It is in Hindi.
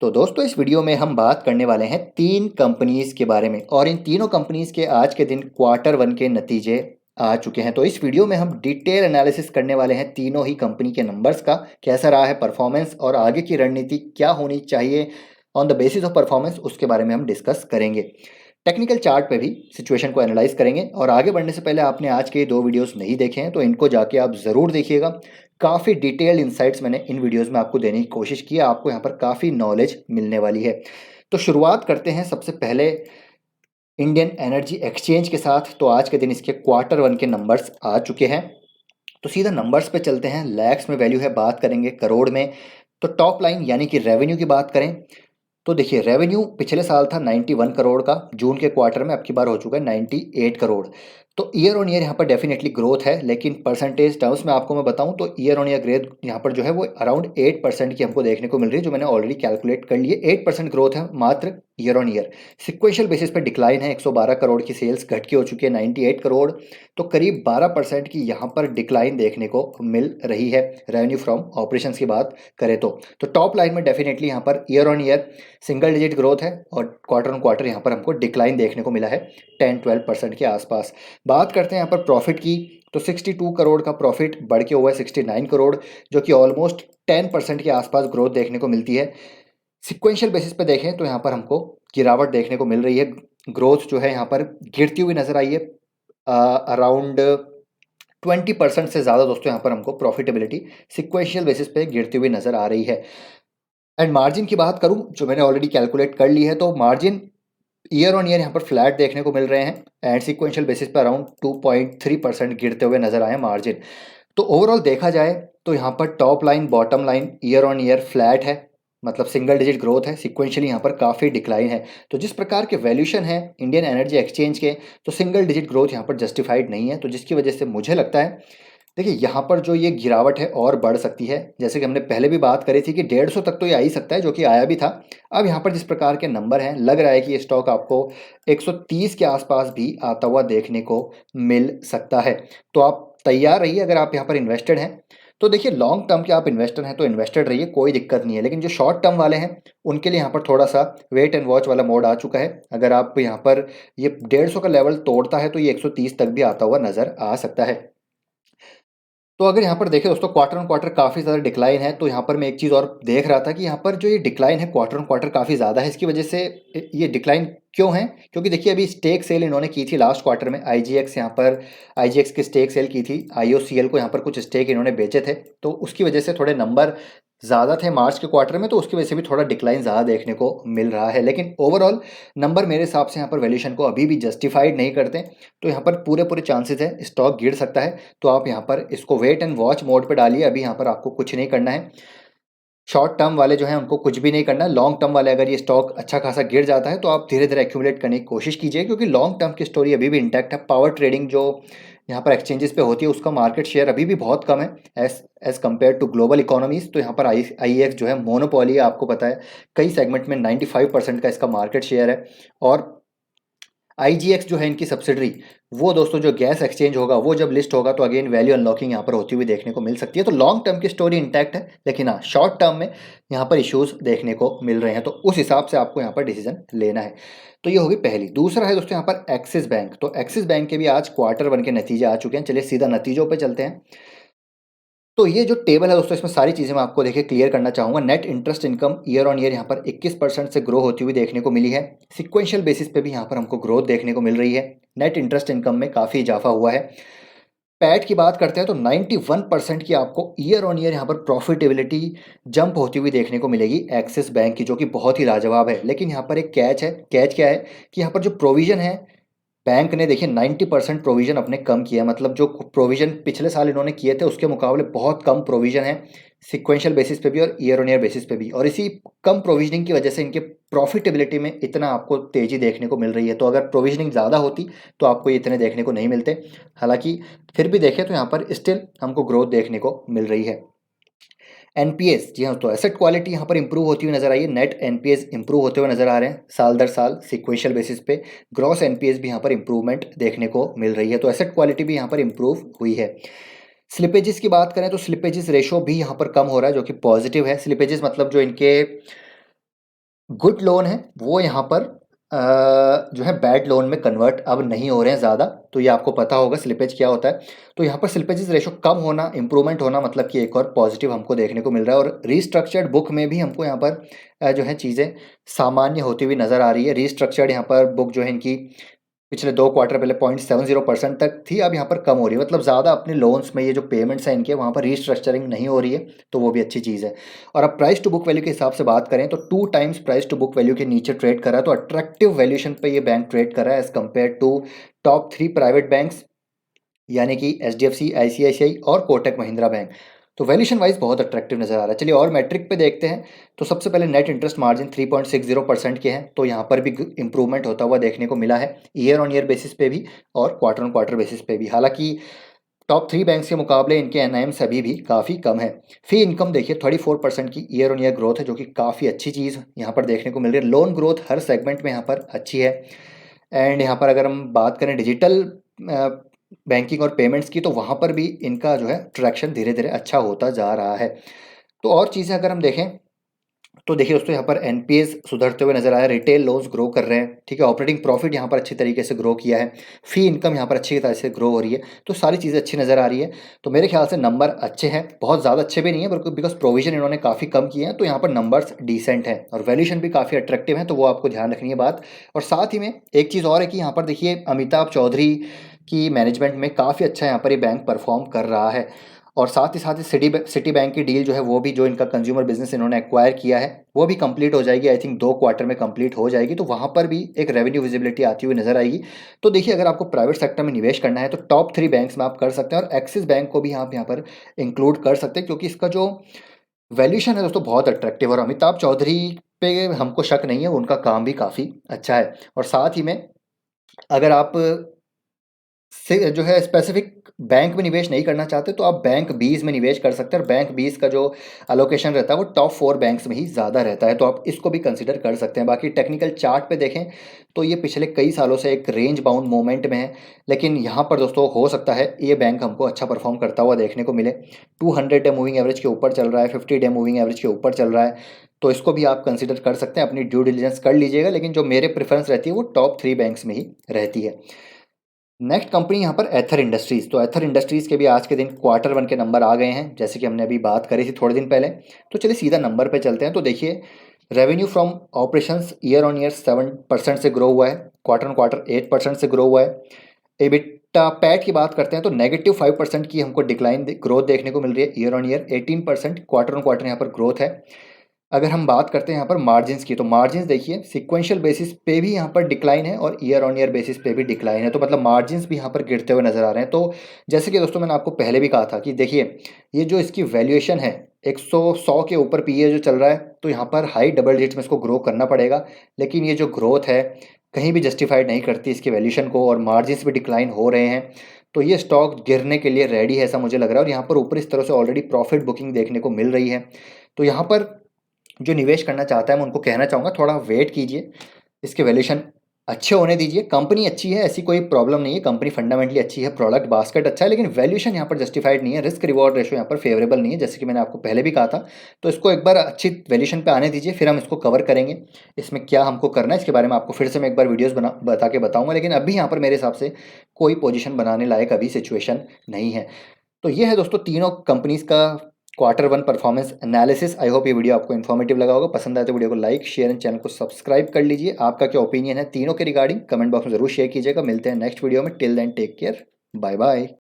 तो दोस्तों इस वीडियो में हम बात करने वाले हैं 3 कंपनीज़ के बारे में और इन तीनों कंपनीज़ के आज के दिन क्वार्टर 1 के नतीजे आ चुके हैं। तो इस वीडियो में हम डिटेल एनालिसिस करने वाले हैं तीनों ही कंपनी के नंबर्स का, कैसा रहा है परफॉर्मेंस और आगे की रणनीति क्या होनी चाहिए on the basis of performance, उसके बारे में हम डिस्कस करेंगे। टेक्निकल चार्ट पे भी सिचुएशन को एनालाइज करेंगे और आगे बढ़ने से पहले आपने आज के 2 वीडियोस नहीं देखे हैं तो इनको जाके आप ज़रूर देखिएगा। काफ़ी डिटेल्ड इंसाइट्स मैंने इन वीडियोस में आपको देने की कोशिश की है, आपको यहाँ पर काफ़ी नॉलेज मिलने वाली है। तो शुरुआत करते हैं सबसे पहले इंडियन एनर्जी एक्सचेंज के साथ। तो आज के दिन इसके क्वार्टर 1 के नंबर्स आ चुके हैं। तो सीधा नंबर्स पे चलते हैं। लैक्स में वैल्यू है, बात करेंगे करोड़ में। तो टॉप लाइन यानी कि रेवेन्यू की बात करें तो देखिए, रेवेन्यू पिछले साल था 91 करोड़ का, जून के क्वार्टर में अब की बार हो चुका है 98 करोड़। तो ईयर ऑन ईयर यहाँ पर डेफिनेटली ग्रोथ है, लेकिन परसेंटेज टर्म्स में आपको मैं बताऊं तो ईयर ऑन ईयर ग्रोथ यहाँ पर जो है वो अराउंड 8% की हमको देखने को मिल रही है, जो मैंने ऑलरेडी कैलकुलेट कर लिए। 8% ग्रोथ है मात्र year on year. Sequential basis पे डिक्लाइन है, 112 करोड़ की सेल्स घट के हो चुकी है 98 करोड़। तो करीब 12% की यहाँ पर डिक्लाइन देखने को मिल रही है रेवेन्यू फ्रॉम ऑपरेशंस की बात करें तो टॉप लाइन में डेफिनेटली यहाँ per year on year single digit growth है और क्वार्टर ऑन क्वार्टर यहाँ पर हमको डिक्लाइन देखने को मिला है 10-12% के आसपास। बात करते हैं यहाँ पर प्रॉफिट की, तो 62 करोड़ का प्रॉफिट बढ़ के हुआ है 69 करोड़, जो कि ऑलमोस्ट 10% के आसपास ग्रोथ देखने को मिलती है। सिक्वेंशियल बेसिस पे देखें तो यहाँ पर हमको गिरावट देखने को मिल रही है। ग्रोथ जो है यहाँ पर गिरती हुई नजर आई है, अराउंड 20% से ज़्यादा दोस्तों यहाँ पर हमको प्रॉफिटेबिलिटी सिक्वेंशियल बेसिस पे गिरती हुई नजर आ रही है। एंड मार्जिन की बात करूं, जो मैंने ऑलरेडी कैलकुलेट कर ली है, तो मार्जिन ईयर ऑन ईयर यहाँ पर फ्लैट देखने को मिल रहे हैं एंड सिक्वेंशियल बेसिस पर अराउंड 2.3% गिरते हुए नजर आए मार्जिन। तो ओवरऑल देखा जाए तो यहाँ पर top line bottom line year on year flat है, मतलब सिंगल डिजिट ग्रोथ है। सिक्वेंशियली यहाँ पर काफ़ी डिक्लाइन है। तो जिस प्रकार के वैल्यूशन है इंडियन एनर्जी एक्सचेंज के, तो सिंगल डिजिट ग्रोथ यहाँ पर जस्टिफाइड नहीं है। तो जिसकी वजह से मुझे लगता है, देखिए यहाँ पर जो ये गिरावट है और बढ़ सकती है। जैसे कि हमने पहले भी बात करी थी कि 150 तक तो ये आ ही सकता है, जो कि आया भी था। अब यहाँ पर जिस प्रकार के नंबर हैं, लग रहा है कि ये स्टॉक आपको 130 के आसपास भी आता हुआ देखने को मिल सकता है। तो आप तैयार रहिए अगर आप यहाँ पर इन्वेस्टेड हैं। तो देखिए, लॉन्ग टर्म के आप इन्वेस्टर हैं तो इन्वेस्टेड रहिए, कोई दिक्कत नहीं है। लेकिन जो शॉर्ट टर्म वाले हैं उनके लिए यहाँ पर थोड़ा सा वेट एंड वॉच वाला मोड आ चुका है। अगर आप यहाँ पर ये 150 का लेवल तोड़ता है तो ये 130 तक भी आता हुआ नजर आ सकता है। तो अगर यहाँ पर देखें दोस्तों, क्वार्टर ऑन क्वार्टर काफ़ी ज़्यादा डिक्लाइन है। तो यहाँ पर मैं एक चीज़ और देख रहा था कि यहाँ पर जो ये डिक्लाइन है क्वार्टर ऑन क्वार्टर काफ़ी ज़्यादा है। इसकी वजह से ये डिक्लाइन क्यों है? क्योंकि देखिए, अभी स्टेक सेल इन्होंने की थी लास्ट क्वार्टर में। आईजीएक्स यहाँ पर आईजीएक्स की स्टेक सेल की थी, आईओसीएल को यहाँ पर कुछ स्टेक इन्होंने बेचे थे। तो उसकी वजह से थोड़े नंबर ज़्यादा थे मार्च के क्वार्टर में, तो उसकी वजह से भी थोड़ा डिक्लाइन ज़्यादा देखने को मिल रहा है। लेकिन ओवरऑल नंबर मेरे हिसाब से यहाँ पर वैल्यूशन को अभी भी जस्टिफाइड नहीं करते। तो यहाँ पर पूरे पूरे चांसेस है स्टॉक गिर सकता है। तो आप यहाँ पर इसको वेट एंड वॉच मोड पे डालिए। अभी यहाँ पर आपको कुछ नहीं करना है। शॉर्ट टर्म वाले जो हैं उनको कुछ भी नहीं करना है। लॉन्ग टर्म वाले अगर ये स्टॉक अच्छा खासा गिर जाता है तो आप धीरे धीरे एक्यूमुलेट करने की कोशिश कीजिए, क्योंकि लॉन्ग टर्म की स्टोरी अभी भी इंटैक्ट है। पावर ट्रेडिंग जो यहाँ पर एक्सचेंजेस पे होती है, उसका मार्केट शेयर अभी भी बहुत कम है as compare to global economies. तो यहाँ पर आई जो है मोनोपोली है, आपको पता है। कई सेगमेंट में 95% का इसका मार्केट शेयर है। और आईजीएक्स जो है इनकी सब्सिडरी, वो दोस्तों जो गैस एक्सचेंज होगा वो जब लिस्ट होगा तो अगेन वैल्यू अनलॉकिंग यहाँ पर होती हुई देखने को मिल सकती है। तो लॉन्ग टर्म की स्टोरी इंटैक्ट है, लेकिन हाँ, शॉर्ट टर्म में यहाँ पर इश्यूज देखने को मिल रहे हैं। तो उस हिसाब से आपको यहाँ पर डिसीजन लेना है। तो ये होगी पहली। दूसरा है दोस्तों यहाँ पर एक्सिस बैंक। तो एक्सिस बैंक के भी आज क्वार्टर 1 के नतीजे आ चुके हैं। चलिए सीधा नतीजों पर चलते हैं। तो ये जो टेबल है दोस्तों, इसमें सारी चीज़ें मैं आपको देखिए क्लियर करना चाहूँगा। Net interest income year on year यहाँ पर 21% से ग्रो होती हुई देखने को मिली है। सिक्वेंशियल बेसिस पे भी यहाँ पर हमको ग्रोथ देखने को मिल रही है। नेट इंटरेस्ट इनकम में काफ़ी इजाफा हुआ है। पैट की बात करते हैं तो 91% की आपको ईयर ऑन ईयर यहाँ पर प्रॉफिटेबिलिटी जंप होती हुई देखने को मिलेगी एक्सिस बैंक की, जो कि बहुत ही लाजवाब है। लेकिन यहाँ पर एक कैच है। कैच क्या है कि यहाँ पर जो प्रोविजन है, बैंक ने देखिए 90% प्रोविजन अपने कम किया है। मतलब जो प्रोविजन पिछले साल इन्होंने किए थे उसके मुकाबले बहुत कम प्रोविजन है, सिक्वेंशियल बेसिस पे भी और ईयर ऑन ईयर बेसिस पे भी। और इसी कम प्रोविजनिंग की वजह से इनके प्रॉफिटेबिलिटी में इतना आपको तेजी देखने को मिल रही है। तो अगर प्रोविजनिंग ज़्यादा होती तो आपको ये इतने देखने को नहीं मिलते। हालांकि फिर भी देखें तो यहाँ पर स्टिल हमको ग्रोथ देखने को मिल रही है। एनपीएस, जी हाँ, तो एसेट क्वालिटी यहाँ पर इंप्रूव होती हुई नजर आई है। नेट एनपीएस इंप्रूव होते हुए नजर आ रहे हैं साल दर साल सिक्वेंशियल बेसिस पे। ग्रॉस एनपीएस भी यहाँ पर इंप्रूवमेंट देखने को मिल रही है। तो एसेट क्वालिटी भी यहाँ पर इंप्रूव हुई है। स्लिपेजेस की बात करें तो स्लिपेजेस रेशो भी यहाँ पर कम हो रहा है, जो कि पॉजिटिव है। स्लिपेजेस मतलब जो इनके गुड लोन है वो यहाँ पर जो है बैड लोन में कन्वर्ट अब नहीं हो रहे हैं ज़्यादा। तो ये आपको पता होगा स्लिपेज क्या होता है। तो यहाँ पर स्लिपेजेस रेशो कम होना, इंप्रूवमेंट होना, मतलब कि एक और पॉजिटिव हमको देखने को मिल रहा है। और रीस्ट्रक्चर्ड बुक में भी हमको यहाँ पर जो है चीज़ें सामान्य होती हुई नज़र आ रही है। रीस्ट्रक्चर्ड यहाँ पर बुक जो है इनकी पिछले 2 क्वार्टर पहले 0.70% तक थी, अब यहाँ पर कम हो रही है। मतलब ज़्यादा अपने लोन्स में ये जो पेमेंट्स हैं इनके, वहाँ पर रीस्ट्रक्चरिंग नहीं हो रही है, तो वो भी अच्छी चीज़ है। और अब प्राइस टू बुक वैल्यू के हिसाब से बात करें तो 2 times price to book value के नीचे ट्रेड कर रहा है। तो अट्रैक्टिव वैल्यूएशन पे ये बैंक ट्रेड कर रहा है as compare to top 3 private banks, यानी कि एचडीएफसी, आईसीआईसीआई और कोटक महिंद्रा बैंक। तो वैल्यूएशन वाइज बहुत अट्रैक्टिव नज़र आ रहा है। चलिए और मैट्रिक पे देखते हैं। तो सबसे पहले नेट इंटरेस्ट मार्जिन 3.60% के हैं, तो यहाँ पर भी इंप्रूवमेंट होता हुआ देखने को मिला है, ईयर ऑन ईयर बेसिस पे भी और क्वार्टर ऑन क्वार्टर बेसिस पे भी। हालांकि टॉप 3 बैंक्स के मुकाबले इनके एनआईएम्स अभी भी काफ़ी कम है। फी इनकम देखिए 34% की ईयर ऑन ईयर ग्रोथ है, जो कि काफ़ी अच्छी चीज़ यहाँ पर देखने को मिल रही है। लोन ग्रोथ हर सेगमेंट में यहाँ पर अच्छी है। एंड यहाँ पर अगर हम बात करें डिजिटल बैंकिंग और पेमेंट्स की, तो वहाँ पर भी इनका जो है ट्रैक्शन धीरे धीरे अच्छा होता जा रहा है। तो और चीज़ें अगर हम देखें तो देखिए दोस्तों, यहाँ पर एनपीएस सुधरते हुए नजर आया, रिटेल लोन्स ग्रो कर रहे हैं, ठीक है। ऑपरेटिंग प्रॉफिट यहाँ पर अच्छी तरीके से ग्रो किया है, फी इनकम यहाँ पर अच्छी तरह से ग्रो हो रही है। तो सारी चीज़ें अच्छी नज़र आ रही है। तो मेरे ख्याल से नंबर अच्छे हैं, बहुत ज़्यादा अच्छे भी नहीं है बिकॉज प्रोविजन इन्होंने काफ़ी कम किए हैं, तो यहाँ पर नंबर्स डिसेंट हैं और वैल्यूएशन भी काफ़ी अट्रैक्टिव है, तो वो आपको ध्यान रखनी है बात। और साथ ही में एक चीज़ और है कि यहाँ पर देखिए अमिताभ चौधरी की मैनेजमेंट में काफ़ी अच्छा यहाँ पर ये बैंक परफॉर्म कर रहा है। और साथ ही सिटी बैंक की डील जो है वो भी, जो इनका कंज्यूमर बिजनेस इन्होंने एक्वायर किया है, वो भी कंप्लीट हो जाएगी। आई थिंक 2 क्वार्टर में कंप्लीट हो जाएगी, तो वहाँ पर भी एक रेवेन्यू विजिबिलिटी आती हुई नजर आएगी। तो देखिए अगर आपको प्राइवेट सेक्टर में निवेश करना है तो टॉप 3 बैंक्स में आप कर सकते हैं, और एक्सिस बैंक को भी आप यहाँ पर इंक्लूड कर सकते हैं, क्योंकि इसका जो वैल्यूएशन है दोस्तों बहुत अट्रैक्टिव। और अमिताभ चौधरी पे हमको शक नहीं है, उनका काम भी काफ़ी अच्छा है। और साथ ही में अगर आप से जो है स्पेसिफिक बैंक में निवेश नहीं करना चाहते, तो आप बैंक बीज में निवेश कर सकते हैं। और बैंक बीज का जो अलोकेशन रहता है वो टॉप 4 बैंक्स में ही ज़्यादा रहता है, तो आप इसको भी कंसिडर कर सकते हैं। बाकी टेक्निकल चार्ट पे देखें तो ये पिछले कई सालों से एक रेंज बाउंड मूवमेंट में है, लेकिन यहाँ पर दोस्तों हो सकता है ये बैंक हमको अच्छा परफॉर्म करता हुआ देखने को मिले। 200 डे मूविंग एवरेज के ऊपर चल रहा है, 50 डे मूविंग एवरेज के ऊपर चल रहा है, तो इसको भी आप कंसिडर कर सकते हैं, अपनी ड्यू डिलिजेंस कर लीजिएगा। लेकिन जो मेरे प्रेफरेंस रहती है वो टॉप 3 बैंक्स में ही रहती है। नेक्स्ट कंपनी यहाँ पर एथर इंडस्ट्रीज़। तो एथर इंडस्ट्रीज़ के भी आज के दिन क्वार्टर 1 के नंबर आ गए हैं, जैसे कि हमने अभी बात करी थी थोड़े दिन पहले। तो चलिए सीधा नंबर पे चलते हैं। तो देखिए revenue from operations year on year 7% से ग्रो हुआ है, क्वार्टर ऑन क्वार्टर 8% से ग्रो हुआ है। एबिटा पैट की बात करते हैं तो -5% की हमको डिक्लाइन ग्रोथ देखने को मिल रही है year on year, 18% quarter on quarter यहाँ पर ग्रोथ है। अगर हम बात करते हैं यहाँ पर मार्जिन्स की, तो मार्जिन्स देखिए सिक्वेंशियल बेसिस पे भी यहाँ पर डिक्लाइन है और ईयर ऑन ईयर बेसिस पे भी डिक्लाइन है, तो मतलब मार्जिन्स भी यहाँ पर गिरते हुए नजर आ रहे हैं। तो जैसे कि दोस्तों मैंने आपको पहले भी कहा था कि देखिए ये जो इसकी वैल्यूएशन है 100 के ऊपर पीए जो चल रहा है, तो यहाँ पर हाई डबल डिजिट में इसको ग्रो करना पड़ेगा। लेकिन ये जो ग्रोथ है कहीं भी जस्टिफाइड नहीं करती इसकी वैल्यूएशन को, और मार्जिन्स भी डिक्लाइन हो रहे हैं, तो ये स्टॉक गिरने के लिए रेडी है ऐसा मुझे लग रहा है। और यहाँ पर ऊपर इस तरह से ऑलरेडी प्रॉफिट बुकिंग देखने को मिल रही है। तो यहाँ पर जो निवेश करना चाहता है मैं उनको कहना चाहूँगा थोड़ा वेट कीजिए, इसके वैल्यूएशन अच्छे होने दीजिए। कंपनी अच्छी है, ऐसी कोई प्रॉब्लम नहीं है, कंपनी फंडामेंटली अच्छी है, प्रोडक्ट बास्केट अच्छा है, लेकिन वैल्यूएशन यहाँ पर जस्टिफाइड नहीं है, रिस्क रिवॉर्ड रेशो यहाँ पर फेवरेबल नहीं है, जैसे कि मैंने आपको पहले भी कहा था। तो इसको एक बार अच्छी वैल्यूएशन पे आने दीजिए, फिर हम इसको कवर करेंगे। इसमें क्या हमको करना है इसके बारे में आपको फिर से मैं एक बार वीडियोज़ बता के बताऊँगा, लेकिन अभी यहाँ पर मेरे हिसाब से कोई पोजिशन बनाने लायक अभी सिचुएशन नहीं है। तो ये है दोस्तों तीनों कंपनीज का quarter 1 performance analysis. I hope ये वीडियो आपको इन्फॉर्मेटिव लगा होगा। पसंद आए तो वीडियो को लाइक शेयर एंड चैनल को सब्सक्राइब कर लीजिए। आपका क्या ओपिनियन है तीनों के रिगार्डिंग कमेंट बॉक्स में जरूर शेयर कीजिएगा। मिलते हैं नेक्स्ट वीडियो में। Till then take care, bye bye.